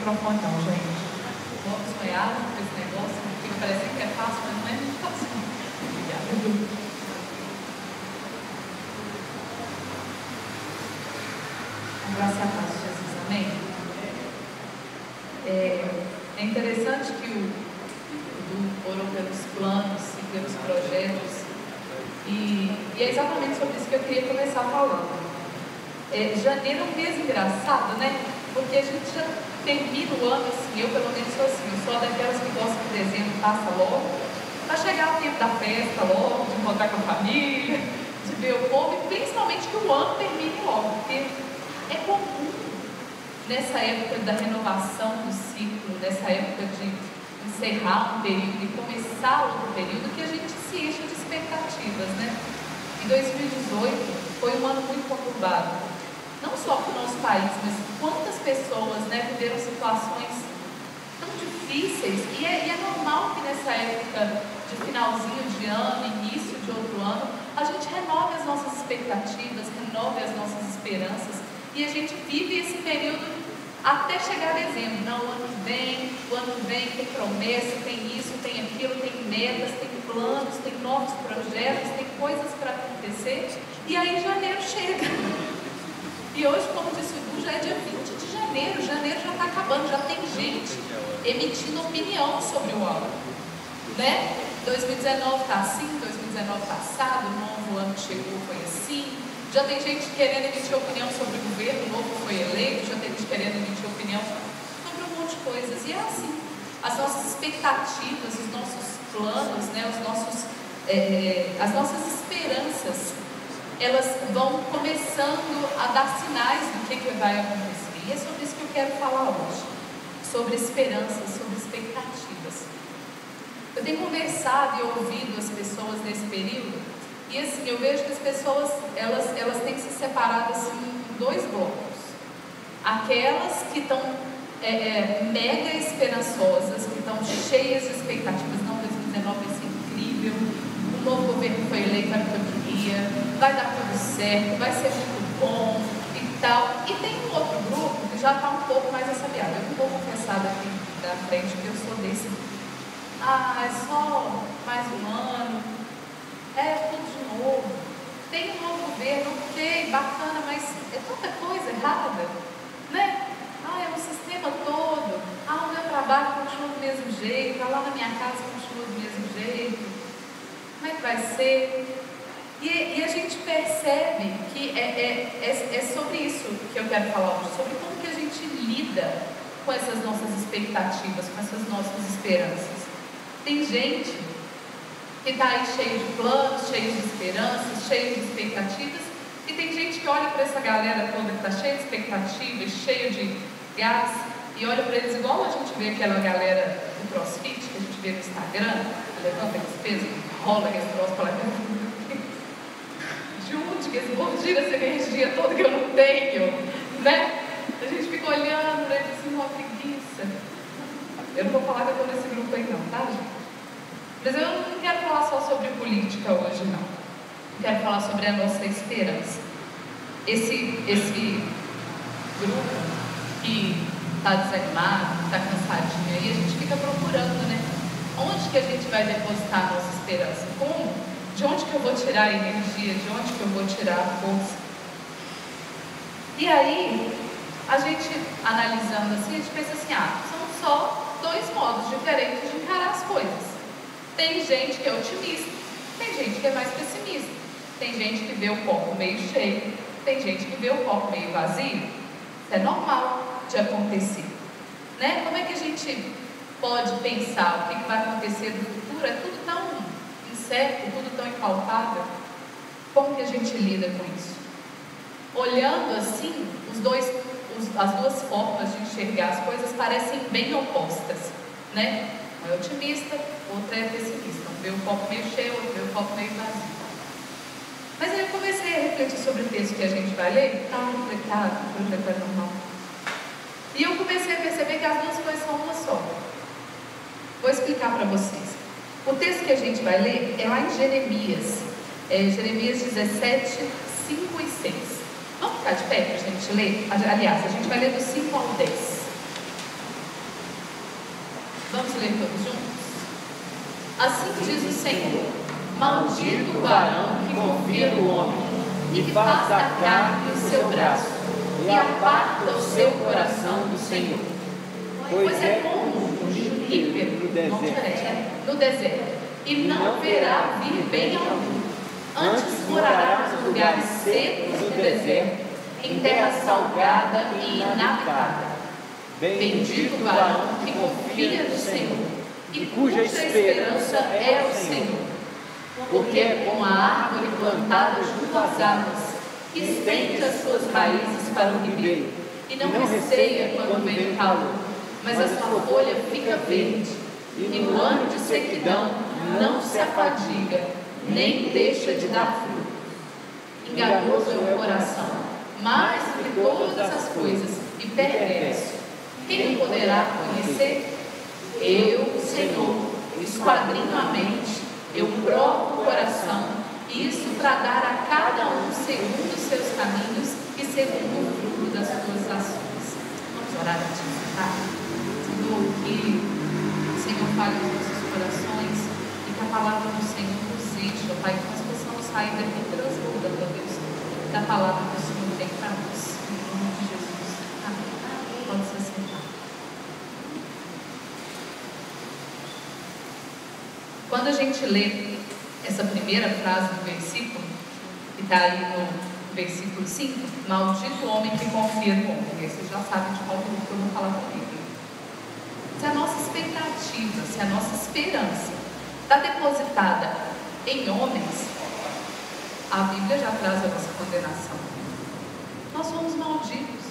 microfone não, gente. Vamos sonhar com esse negócio, fica parecendo que é fácil, mas não é muito fácil. Obrigada. Graças a Deus, Jesus, amém? É interessante que o Du orou pelos planos e pelos projetos, e é exatamente sobre isso que eu queria começar falando. Janeiro é um mês engraçado, né? Porque a gente já termina o ano assim, eu pelo menos sou assim, eu sou daquelas que gostam que dezembro passa logo, para chegar o tempo da festa logo, de encontrar com a família, de ver o povo, e principalmente que o ano termine logo, porque é comum nessa época da renovação do ciclo, nessa época de encerrar um período e começar outro período, que a gente se enche de expectativas, né? E 2018 foi um ano muito conturbado, não só para o nosso país, mas quantas pessoas, né, viveram situações tão difíceis, e é normal que nessa época de finalzinho de ano, início de outro ano, a gente renove as nossas expectativas, renove as nossas esperanças, e a gente vive esse período até chegar a dezembro. Não, o ano que vem tem promessa, tem isso, tem aquilo, tem metas, tem planos, tem novos projetos, tem coisas para acontecer, e aí janeiro chega. E hoje, como disse o Du, já é dia 20 de janeiro, janeiro já está acabando, já tem gente emitindo opinião sobre o ano, né? 2019 está assim, 2019 passado, o novo ano que chegou foi assim. Já tem gente querendo emitir opinião sobre o governo, o novo foi eleito, já tem gente querendo emitir opinião sobre um monte de coisas. E é assim, as nossas expectativas, os nossos planos, né, as nossas esperanças, elas vão começando a dar sinais do que vai acontecer. E é sobre isso que eu quero falar hoje, sobre esperanças, sobre expectativas. Eu tenho conversado e ouvido as pessoas nesse período, e assim, eu vejo que as pessoas, elas têm se separado assim, em dois blocos. Aquelas que estão mega esperançosas, que estão cheias de expectativas. Não, 2019 vai ser incrível, o novo governo foi eleito, era o que eu queria, vai dar tudo certo, vai ser muito bom e tal. E tem um outro grupo que já está um pouco mais assabiado. Eu não vou confessar daqui da frente que eu sou desse. É só mais um ano. Tudo de novo, tem um novo governo, ok, bacana, mas é tanta coisa errada, né? É o sistema todo, o meu trabalho continua do mesmo jeito, lá na minha casa continua do mesmo jeito, como é que vai ser? E a gente percebe que é sobre isso que eu quero falar hoje, sobre como que a gente lida com essas nossas expectativas, com essas nossas esperanças. Tem gente que está aí cheio de planos, cheio de esperanças, cheio de expectativas, e tem gente que olha para essa galera toda que está cheia de expectativas, cheio de gás, e olha para eles igual a gente vê aquela galera do CrossFit, que a gente vê no Instagram, levanta aqueles pesos, rola aqueles troços para lá, junte, que esse povo tira essa energia toda que eu não tenho, né? A gente fica olhando para eles assim, uma preguiça. Eu não vou falar que eu estou nesse grupo aí não, tá, gente? Mas eu não quero falar só sobre política hoje, não. Eu quero falar sobre a nossa esperança. Esse grupo que está desanimado, está cansadinho, aí a gente fica procurando, né? Onde que a gente vai depositar a nossa esperança? Como? De onde que eu vou tirar a energia? De onde que eu vou tirar a força? E aí, a gente analisando assim, a gente pensa assim, são só dois modos diferentes de encarar as coisas. Tem gente que é otimista, tem gente que é mais pessimista, tem gente que vê o copo meio cheio, tem gente que vê o copo meio vazio. Isso é normal de acontecer, né? Como é que a gente pode pensar o que vai acontecer no futuro? É tudo tão incerto, tudo tão impalpável. Como que a gente lida com isso? Olhando assim, as duas formas de enxergar as coisas parecem bem opostas, né? Um é otimista, outro é pessimista. Um vê o copo meio cheio, outro vê o copo meio vazio. Mas aí eu comecei a refletir sobre o texto que a gente vai ler. O projeto é normal. E eu comecei a perceber que as duas coisas são uma só. Vou explicar para vocês. O texto que a gente vai ler é lá em Jeremias. Jeremias 17, 5 e 6. Vamos ficar de pé para a gente ler? Aliás, a gente vai ler do 5 ao 10. Assim diz o Senhor: maldito o varão que confia no homem, e que faz da carne o seu braço, e aparta o seu coração do Senhor. Pois é como um junípero no deserto, e não verá vir bem algum. Antes morará nos lugares secos do deserto, em terra salgada e inabitável. Bendito o varão que confia no Senhor, e cuja esperança é o Senhor. Porque é como a árvore plantada junto às águas, que estende as suas raízes para o ribeiro, e não receia quando vem o calor, mas a sua folha fica verde, e no ano de sequidão não se afadiga, nem deixa de dar fruto. Enganoso é o coração, mais do que todas as coisas, e perverso. Quem poderá conhecer? Eu, Senhor, esquadrinho a mente, eu provo o coração, isso para dar a cada um segundo os seus caminhos e segundo o fruto das suas ações. Vamos orar a Ti, tá? Senhor, que o Senhor fale nos nossos corações e que a palavra do Senhor nos enche, ó Pai, que nós possamos sair daqui transbordando, ó Deus, da palavra que o Senhor tem para nós. Em nome de Jesus. Amém. Pode se sentar. Quando a gente lê essa primeira frase do versículo, que está aí no versículo 5, maldito o homem que confia no homem. Aí vocês já sabem de qual grupo que eu vou falar comigo. Se a nossa expectativa, se a nossa esperança está depositada em homens, a Bíblia já traz a nossa condenação. Nós somos malditos.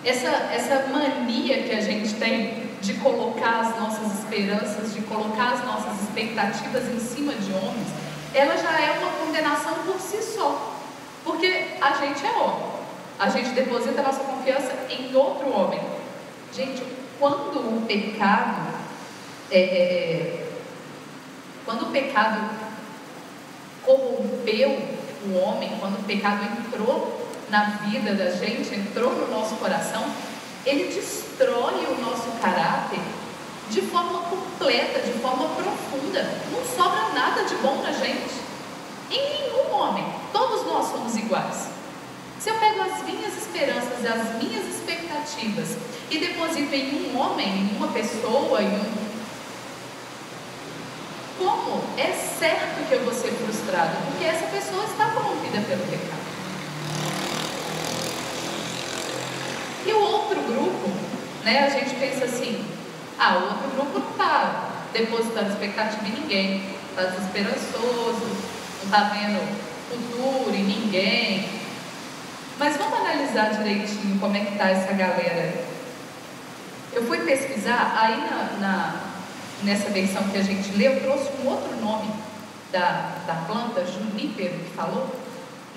Essa mania que a gente tem de colocar as nossas esperanças, de colocar as nossas expectativas em cima de homens, ela já é uma condenação por si só, porque a gente é homem, a gente deposita a nossa confiança em outro homem. Gente, quando o pecado corrompeu o homem, quando o pecado entrou na vida da gente, entrou no nosso coração, ele destrói o nosso caráter de forma completa, de forma profunda. Não sobra nada de bom na gente, em nenhum homem. Todos nós somos iguais. Se eu pego as minhas esperanças, as minhas expectativas e deposito em um homem, em uma pessoa, como é certo que eu vou ser frustrado? Porque essa pessoa está corrompida pelo pecado. E o outro grupo, né, a gente pensa assim, o outro grupo não está depositando expectativa em ninguém, está desesperançoso, não está vendo futuro em ninguém. Mas vamos analisar direitinho como é que está essa galera. Eu fui pesquisar, aí nessa versão que a gente leu, eu trouxe um outro nome da planta, junípero, que falou.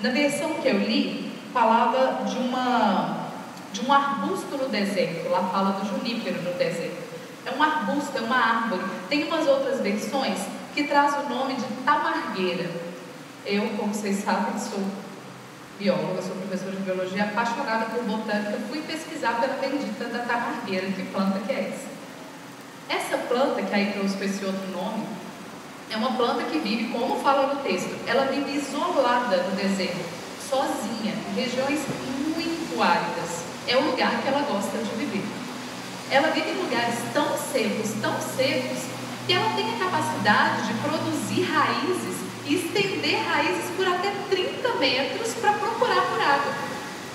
Na versão que eu li, falava de um arbusto no deserto. Lá fala do junípero no deserto. É um arbusto, é uma árvore. Tem umas outras versões que traz o nome de tamargueira. Eu, como vocês sabem, sou bióloga, sou professora de biologia, apaixonada por botânica, fui pesquisar pela bendita da tamargueira. Que planta que é essa? Essa planta, que aí trouxe com esse outro nome, é uma planta que vive, como fala no texto, ela vive isolada no deserto, sozinha, em regiões muito áridas. É o lugar que ela gosta de viver. Ela vive em lugares tão secos, que ela tem a capacidade de produzir raízes e estender raízes por até 30 metros para procurar por água.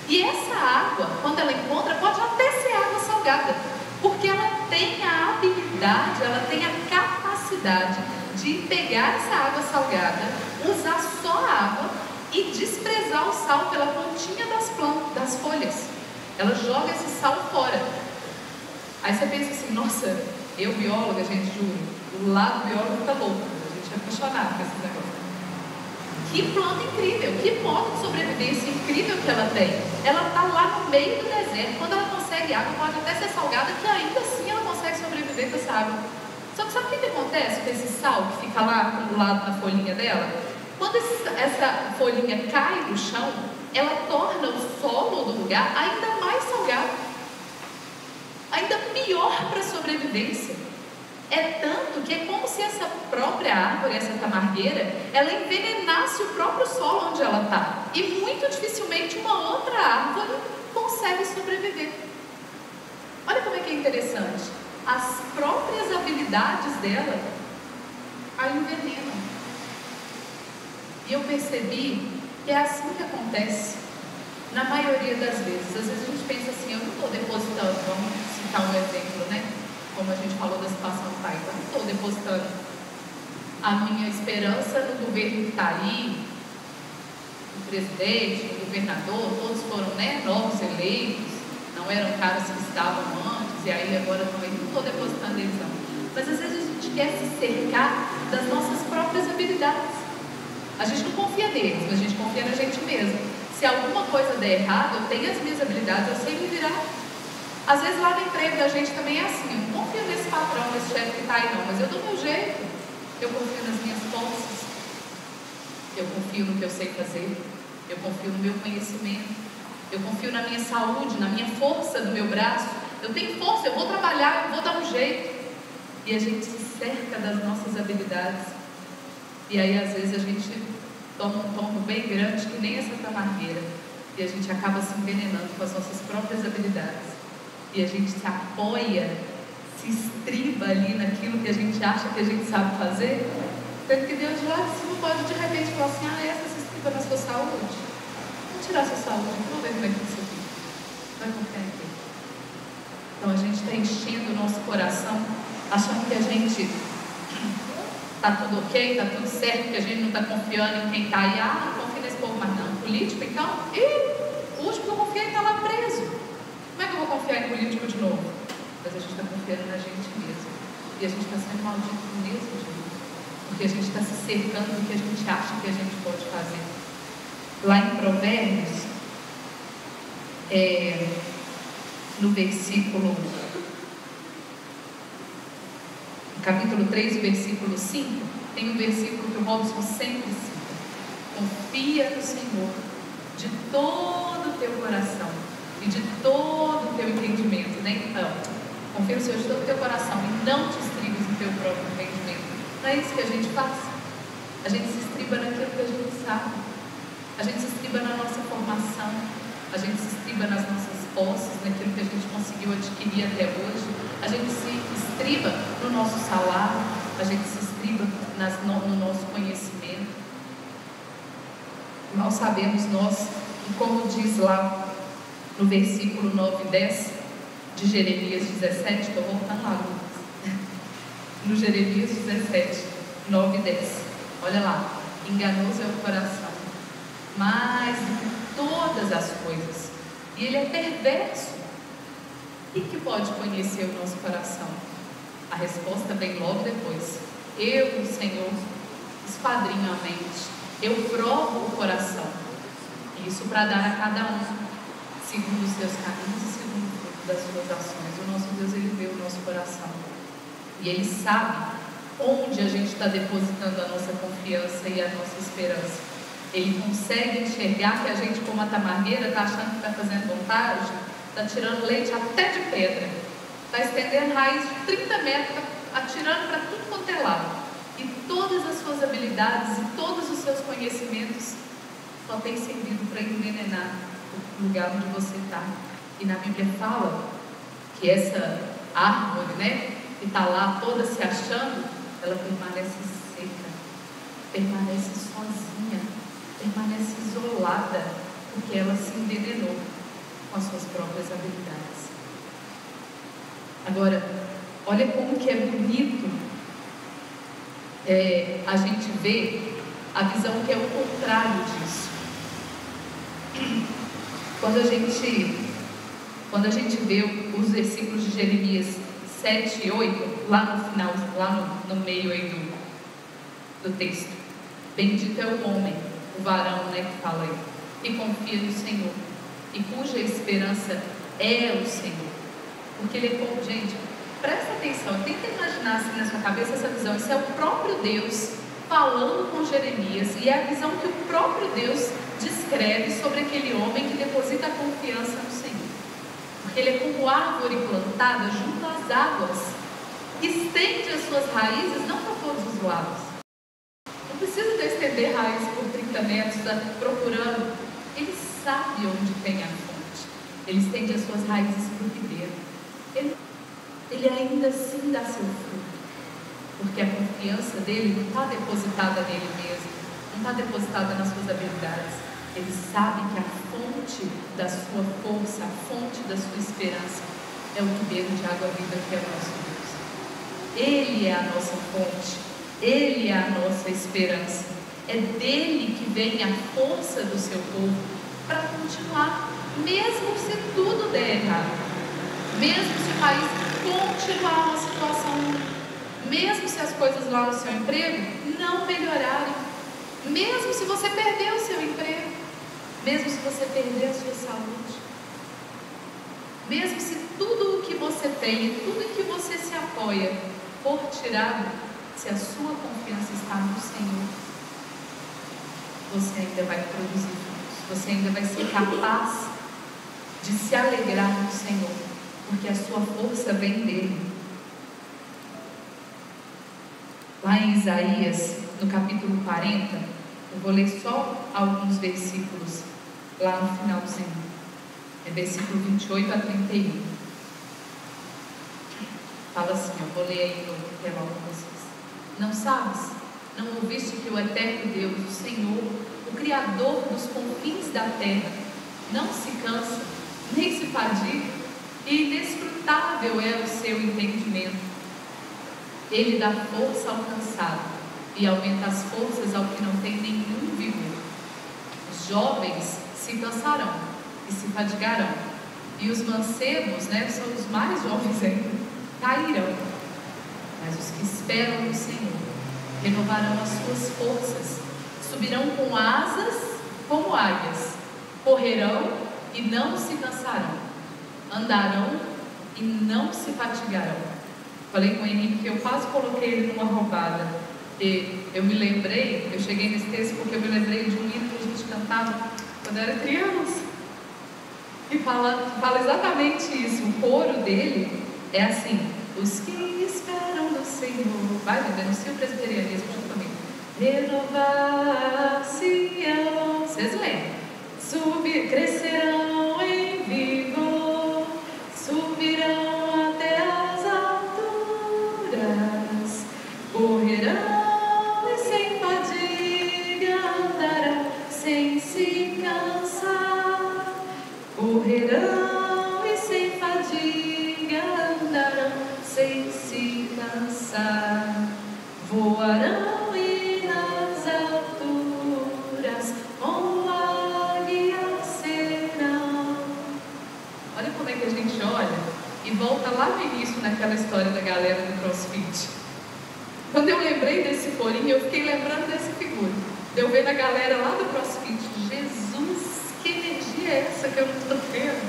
E essa água, quando ela encontra, pode até ser água salgada, porque ela tem a habilidade, ela tem a capacidade de pegar essa água salgada, usar só a água e desprezar o sal pela pontinha das folhas. Ela joga esse sal fora. Aí você pensa assim, nossa, eu bióloga, gente, juro, o lado biólogo fica louco, a gente é apaixonado com esse negócio. Que planta incrível, que modo de sobrevivência incrível que ela tem. Ela está lá no meio do deserto, quando ela consegue água, pode até ser salgada, que ainda assim ela consegue sobreviver com essa água. Só que sabe o que acontece com esse sal que fica lá acumulado na folhinha dela? Quando essa folhinha cai no chão, ela torna o solo do lugar ainda mais salgado, ainda pior para a sobrevivência. É tanto que é como se essa própria árvore, essa tamargueira, ela envenenasse o próprio solo onde ela está. E muito dificilmente uma outra árvore consegue sobreviver. Olha como é que é interessante. As próprias habilidades dela a envenenam. E eu percebi que é assim que acontece na maioria das vezes. Às vezes a gente pensa assim, eu não estou depositando, vamos citar um exemplo, né? Como a gente falou da situação do país, eu não estou depositando a minha esperança no governo que está aí, no presidente, no governador, todos foram, né, novos eleitos, não eram caras que estavam antes, e aí agora também não estou depositando eles não. Mas às vezes a gente quer se cercar das nossas próprias habilidades. A gente não confia neles, mas a gente confia na gente mesmo. Se alguma coisa der errado, eu tenho as minhas habilidades, eu sei me virar. Às vezes lá no emprego da gente também é assim, eu não confio nesse patrão, nesse chefe que está aí não, mas eu dou meu jeito. Eu confio nas minhas forças, eu confio no que eu sei fazer, eu confio no meu conhecimento, eu confio na minha saúde, na minha força do meu braço. Eu tenho força, eu vou trabalhar, eu vou dar um jeito. E a gente se cerca das nossas habilidades. E aí às vezes a gente toma um tombo bem grande, que nem essa tamargueira, e a gente acaba se envenenando com as nossas próprias habilidades. E a gente se apoia, se estriba ali naquilo que a gente acha que a gente sabe fazer, tanto que Deus lá de cima pode de repente falar assim, essa se estriba na sua saúde, vamos tirar a sua saúde, vamos ver como é que você fica, vai confiar em quem? Então a gente está enchendo o nosso coração, achando que a gente está tudo ok, está tudo certo, que a gente não está confiando em quem está aí, não confio nesse povo mais não, político então, o último que eu confiei está lá preso. Como é que eu vou confiar em político de novo? Mas a gente está confiando na gente mesmo. E a gente está sendo maldito do mesmo jeito. Porque a gente está se cercando do que a gente acha que a gente pode fazer. Lá em Provérbios, no versículo, no capítulo 3, versículo 5, tem um versículo que o Robson sempre cita. Confia no Senhor de todo o teu coração e de todo o teu entendimento, né? Então, confia no Senhor de todo o teu coração e não te estribes no teu próprio entendimento. Não é isso que a gente faz? A gente se estriba naquilo que a gente sabe. A gente se estriba na nossa formação. A gente se estriba nas nossas posses, naquilo que a gente conseguiu adquirir até hoje. A gente se estriba no nosso salário. A gente se estriba no nosso conhecimento. Mal sabemos nós, e como diz lá no versículo 9 e 10 de Jeremias 17, estou voltando lá, Lucas. No Jeremias 17, 9 e 10. Olha lá, enganoso é o coração, mais do que todas as coisas, e ele é perverso. E que pode conhecer o nosso coração? A resposta vem logo depois. Eu, Senhor, esquadrinho a mente, eu provo o coração, isso para dar a cada um segundo os seus caminhos e segundo o fruto das suas ações. O nosso Deus, Ele vê o nosso coração. E Ele sabe onde a gente está depositando a nossa confiança e a nossa esperança. Ele consegue enxergar que a gente, como a tamargueira, está achando que está fazendo vontade, está tirando leite até de pedra, está estendendo raiz de 30 metros, está atirando para tudo quanto é lado. E todas as suas habilidades e todos os seus conhecimentos só têm servido para envenenar o lugar onde você está. E na Bíblia fala que essa árvore, né, que está lá toda se achando, ela permanece seca, permanece sozinha, permanece isolada, porque ela se envenenou com as suas próprias habilidades. Agora, olha como que é bonito a gente vê a visão que é o contrário disso. Quando a gente vê os versículos de Jeremias 7 e 8, lá no final, lá no meio aí do texto, bendito é o homem, o varão, né, que fala aí, que confia no Senhor e cuja esperança é o Senhor, porque Ele é, gente, presta atenção, tenta imaginar assim na sua cabeça essa visão. Isso é o próprio Deus falando com Jeremias, e é a visão que o próprio Deus descreve sobre aquele homem que deposita a confiança no Senhor, porque ele é como árvore plantada junto às águas, estende as suas raízes não para todos os lados. Não precisa de estender raízes por 30 metros, procurando. Ele sabe onde tem a fonte. Ele estende as suas raízes para o ribeiro. Ele ainda assim dá seu fruto. Porque a confiança dele não está depositada nele mesmo. Não está depositada nas suas habilidades. Ele sabe que a fonte da sua força, a fonte da sua esperança é o ribeiro de água viva que é o nosso Deus. Ele é a nossa fonte. Ele é a nossa esperança. É dele que vem a força do seu povo para continuar, mesmo se tudo der errado, mesmo se o país continuar uma situação ruim, mesmo se as coisas lá no seu emprego não melhorarem, mesmo se você perder o seu emprego, mesmo se você perder a sua saúde, mesmo se tudo o que você tem e tudo em que você se apoia for tirado, se a sua confiança está no Senhor, você ainda vai produzir frutos, você ainda vai ser capaz de se alegrar no Senhor, porque a sua força vem dele. Lá em Isaías, no capítulo 40, eu vou ler só alguns versículos lá no finalzinho. É versículo 28 a 31. Fala assim, eu vou ler aí no intervalo com vocês. Não sabes? Não ouviste que o eterno Deus, o Senhor, o Criador dos confins da terra, não se cansa, nem se fadiga, e inescrutável é o seu entendimento. Ele dá força ao cansado e aumenta as forças ao que não tem nenhum vigor. Os jovens se cansarão e se fadigarão, e os mancebos, são os mais jovens ainda, cairão. Mas os que esperam no Senhor renovarão as suas forças, subirão com asas como águias, correrão e não se cansarão, andarão e não se fatigarão. Falei com o Henrique que eu quase coloquei ele numa roubada. E eu me lembrei, eu cheguei nesse texto porque eu me lembrei de um hino que a gente cantava quando eu era criança. E fala exatamente isso. O coro dele é assim: os que esperam no Senhor. Vai, denuncia o presbiterianismo junto comigo. Renovar-se-ão. Vocês lembram? Crescerão em vigor, subirão até as alturas, correrão e sem fadiga andarão, sem se cansar. Correrão e sem fadiga andarão, sem se cansar. Voarão e nas alturas como águias serão. Olha como é que a gente olha e volta lá no início naquela história da galera do CrossFit. Quando eu lembrei desse corinho, eu fiquei lembrando dessa figura. De eu ver a galera lá do CrossFit. Jesus, que energia é essa que eu não estou vendo?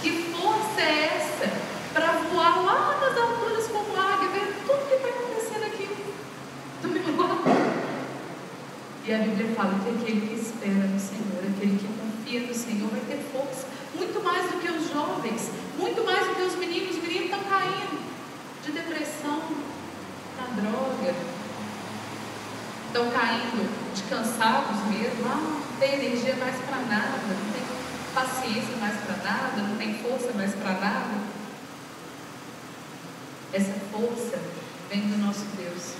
Que força é essa para voar lá nas alturas como águia, ver tudo que está acontecendo aqui do meu lado? E a Bíblia fala que aquele que espera no Senhor, aquele que confia no Senhor, vai ter força, muito mais do que os jovens, muito mais do que os meninos. Os meninos estão caindo de depressão, na droga, estão caindo de cansados mesmo. Não tem energia mais para nada, não tem paciência mais para nada, não tem força mais para nada. Essa força vem do nosso Deus.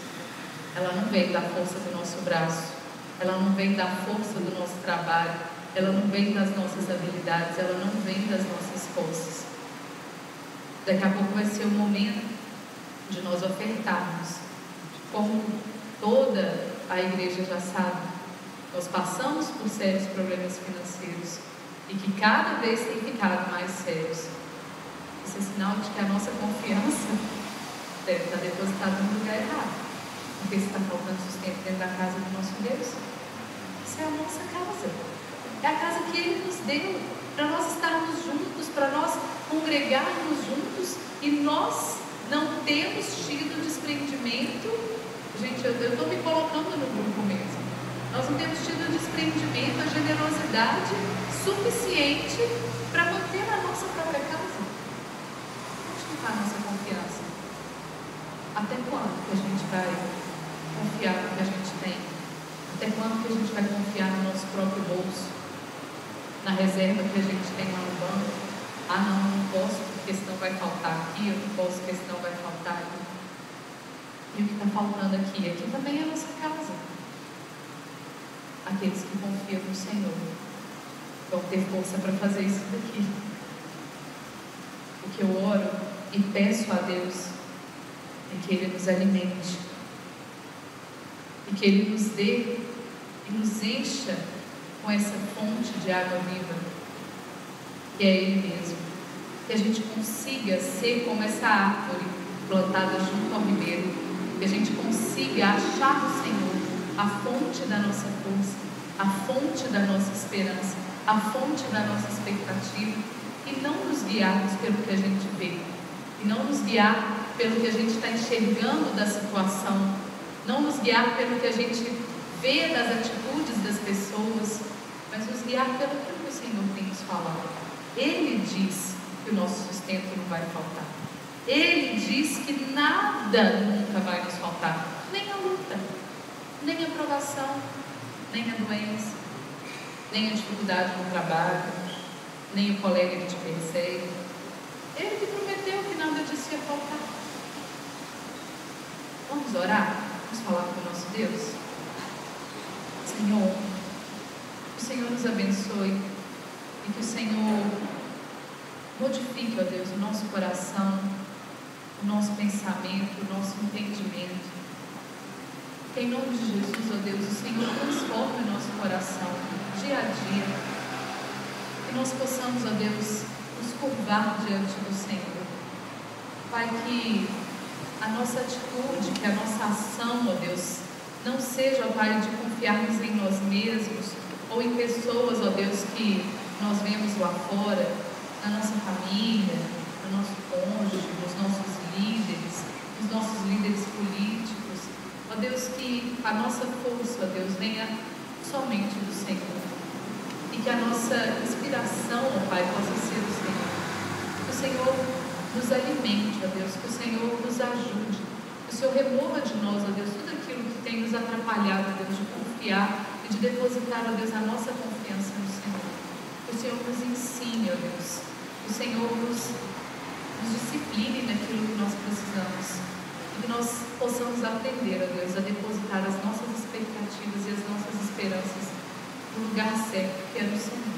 Ela não vem da força do nosso braço, ela não vem da força do nosso trabalho, ela não vem das nossas habilidades, ela não vem das nossas forças. Daqui a pouco vai ser o momento de nós ofertarmos. Como toda a igreja já sabe, nós passamos por sérios problemas financeiros e que cada vez tem ficado mais sérios. Isso é sinal de que a nossa confiança deve estar depositada no lugar errado, porque está faltando sustento dentro da casa do nosso Deus. Isso é a nossa casa, é a casa que Ele nos deu para nós estarmos juntos, para nós congregarmos juntos, e nós não temos tido desprendimento. Gente, eu estou me colocando no grupo mesmo. Nós não temos tido desprendimento, a generosidade suficiente para manter a nossa própria casa. Onde está a nossa confiança? Até quando que a gente vai confiar no que a gente tem? Até quando que a gente vai confiar no nosso próprio bolso? Na reserva que a gente tem lá no banco? Ah, não posso, porque senão vai faltar aqui, eu não posso, porque senão vai faltar ali. E o que está faltando aqui? Aqui também é a nossa casa. Aqueles que confiam no Senhor vão ter força para fazer isso daqui. O que eu oro e peço a Deus é que Ele nos alimente, e que Ele nos dê e nos encha com essa fonte de água viva, que é Ele mesmo. Que a gente consiga ser como essa árvore plantada junto ao ribeiro, que a gente consiga achar no Senhor a fonte da nossa força, a fonte da nossa esperança, a fonte da nossa expectativa, e não nos guiarmos pelo que a gente vê, e não nos guiar pelo que a gente está enxergando da situação, não nos guiar pelo que a gente vê das atitudes das pessoas, mas nos guiar pelo que o Senhor tem nos falado. Ele diz que o nosso sustento não vai faltar. Ele diz que nada nunca vai nos faltar, nem a luta, nem a provação, nem a doença, nem a dificuldade no trabalho, nem o colega que te persegue. Ele que prometeu que nada disso ia faltar. Vamos orar? Vamos falar com o nosso Deus? Senhor, que o Senhor nos abençoe e que o Senhor modifique, ó Deus, o nosso coração, o nosso pensamento, o nosso entendimento. Que em nome de Jesus, ó Deus, o Senhor transforme o nosso coração dia a dia. Que nós possamos, ó Deus, nos curvar diante do Senhor. Pai, que a nossa atitude, que a nossa ação, ó Deus, não seja, ó Pai, de confiarmos em nós mesmos ou em pessoas, ó Deus, que nós vemos lá fora, na nossa família, no nosso cônjuge, nos nossos líderes políticos. Ó Deus, que a nossa força, ó Deus, venha somente do Senhor. E que a nossa inspiração, ó Pai, possa ser do Senhor. Que o Senhor nos alimente, ó Deus, que o Senhor nos ajude. Que o Senhor remova de nós, ó Deus, tudo aquilo que tem nos atrapalhado, ó Deus, de confiar e de depositar, ó Deus, a nossa confiança no Senhor. Que o Senhor nos ensine, ó Deus. Que o Senhor nos discipline naquilo que nós precisamos. E que nós possamos aprender, ó Deus, a depositar as nossas expectativas e as nossas esperanças no lugar certo, que é no Senhor.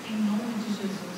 Em nome de Jesus.